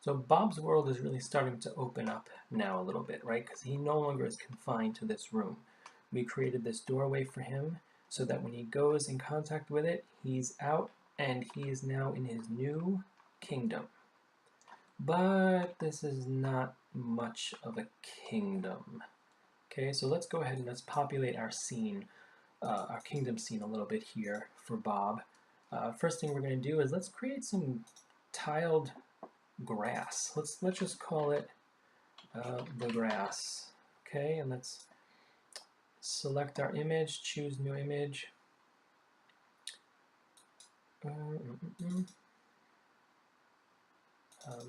So Bob's world is really starting to open up now a little bit, right? Because he no longer is confined to this room. We created this doorway for him so that when he goes in contact with it, he's out and he is now in his new kingdom. But this is not much of a kingdom. Okay, so let's go ahead and let's populate our scene, our kingdom scene a little bit here for Bob. First thing we're going to do is let's create some tiled grass. Let's just call it the grass. Okay, and let's select our image, choose new image.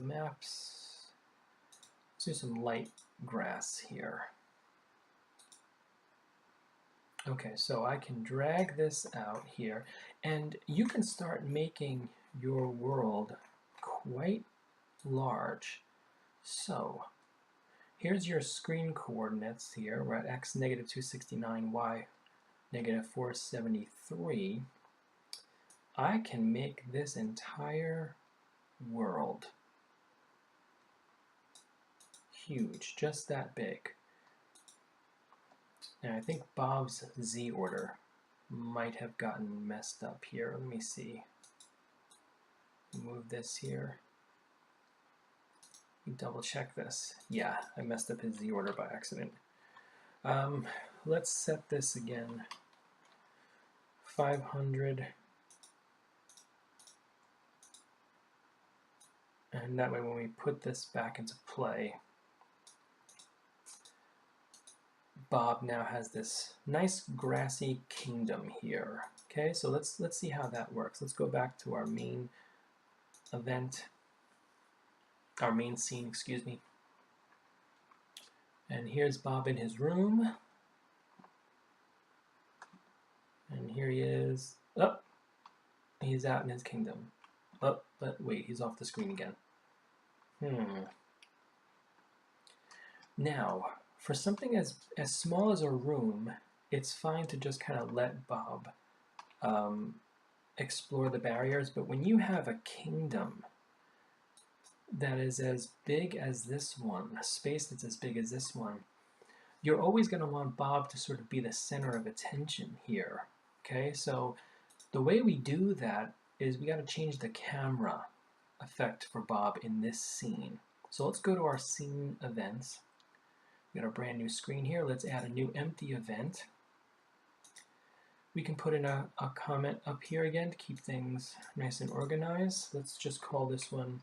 Maps. Let's do some light grass here. Okay, so I can drag this out here, and you can start making your world quite large. So here's your screen coordinates here. We're at x negative 269, y negative 473. I can make this entire world huge, just that big. And I think Bob's Z order might have gotten messed up here. Let me see. Move this here. Double check this. Yeah, I messed up his Z order by accident. Let's set this again. 500. And that way when we put this back into play, Bob now has this nice grassy kingdom here. Okay, so let's see how that works. Let's go back to our main event, our main scene, excuse me. And here's Bob in his room. And here he is. Oh, he's out in his kingdom. Oh, but wait, he's off the screen again. Now, for something as small as a room, it's fine to just kind of let Bob explore the barriers, but when you have a kingdom that is as big as this one, a space that's as big as this one, you're always going to want Bob to sort of be the center of attention here. Okay, so the way we do that is we got to change the camera effect for Bob in this scene. So let's go to our scene events. We got a brand new screen here. Let's add a new empty event. We can put in a comment up here again to keep things nice and organized. Let's just call this one,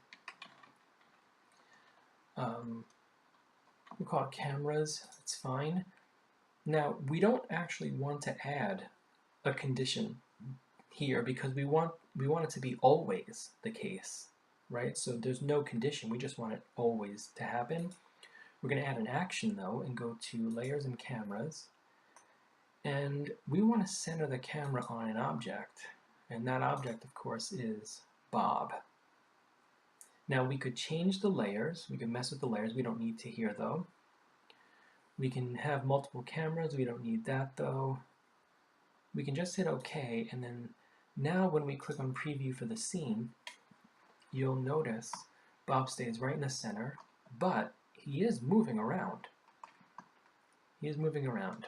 we'll call it cameras. That's fine. Now, we don't actually want to add a condition here because we want it to be always the case, right? So there's no condition. We just want it always to happen. We're going to add an action though and go to layers and cameras, and we want to center the camera on an object, and that object of course is Bob. Now we could change the layers, we can mess with the layers, we don't need to here though. We can have multiple cameras, we don't need that though. We can just hit OK, and then now when we click on preview for the scene, you'll notice Bob stays right in the center, but he is moving around. He is moving around.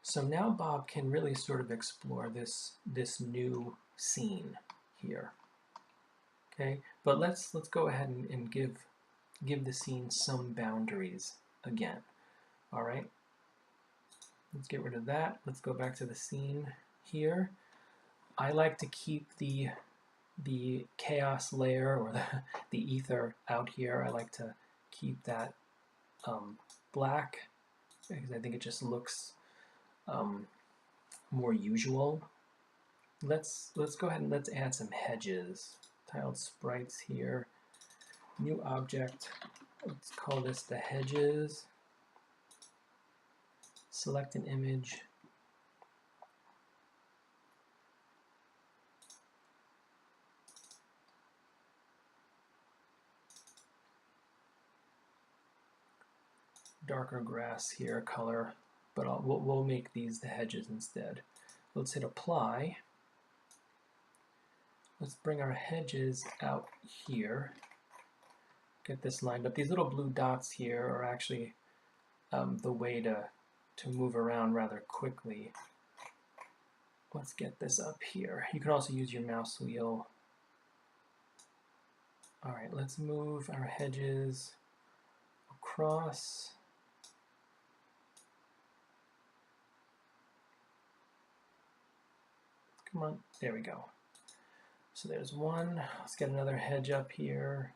So now Bob can really sort of explore this new scene here. Okay, but let's go ahead and give the scene some boundaries again. All right, let's get rid of that. Let's go back to the scene here. I like to keep the chaos layer or the ether out here. I like to keep that black because I think it just looks more usual. Let's go ahead and let's add some hedges. Tiled sprites here. New object. Let's call this the hedges. Select an image. Darker grass here, color, but we'll make these the hedges instead. Let's hit apply. Let's bring our hedges out here. Get this lined up. These little blue dots here are actually the way to move around rather quickly. Let's get this up here. You can also use your mouse wheel. All right, let's move our hedges across. Come on, there we go. So there's one. Let's get another hedge up here.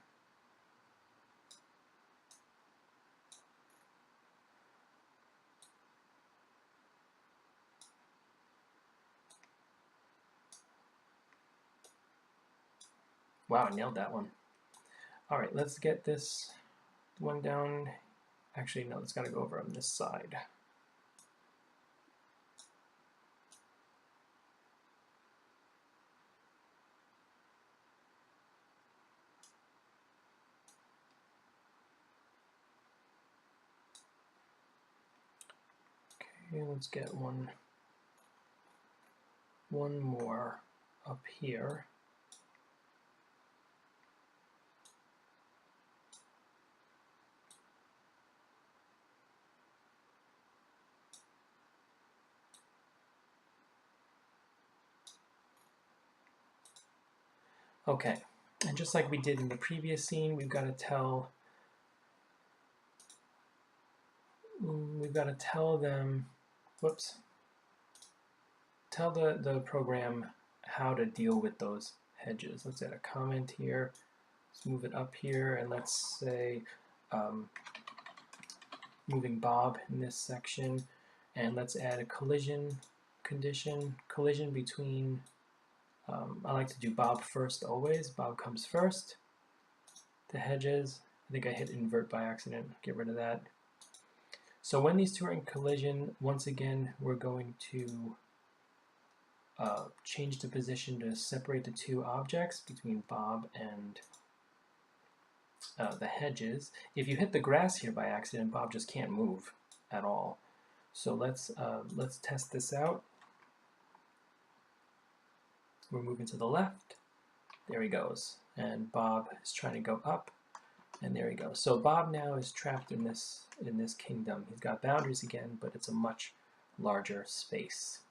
Wow, I nailed that one. All right, let's get this one down. Actually, no, it's got to go over on this side. Okay, let's get one more up here. Okay, and just like we did in the previous scene, we've got to tell them, whoops, tell the program how to deal with those hedges. Let's add a comment here. Let's move it up here, and let's say moving Bob in this section, and let's add a collision condition, collision between, I like to do Bob first always. Bob comes first. The hedges, I think I hit invert by accident, get rid of that. So when these two are in collision, once again, we're going to change the position to separate the two objects between Bob and the hedges. If you hit the grass here by accident, Bob just can't move at all. So let's test this out. We're moving to the left. There he goes. And Bob is trying to go up. And there he goes. So Bob now is trapped in this kingdom. He's got boundaries again, but it's a much larger space.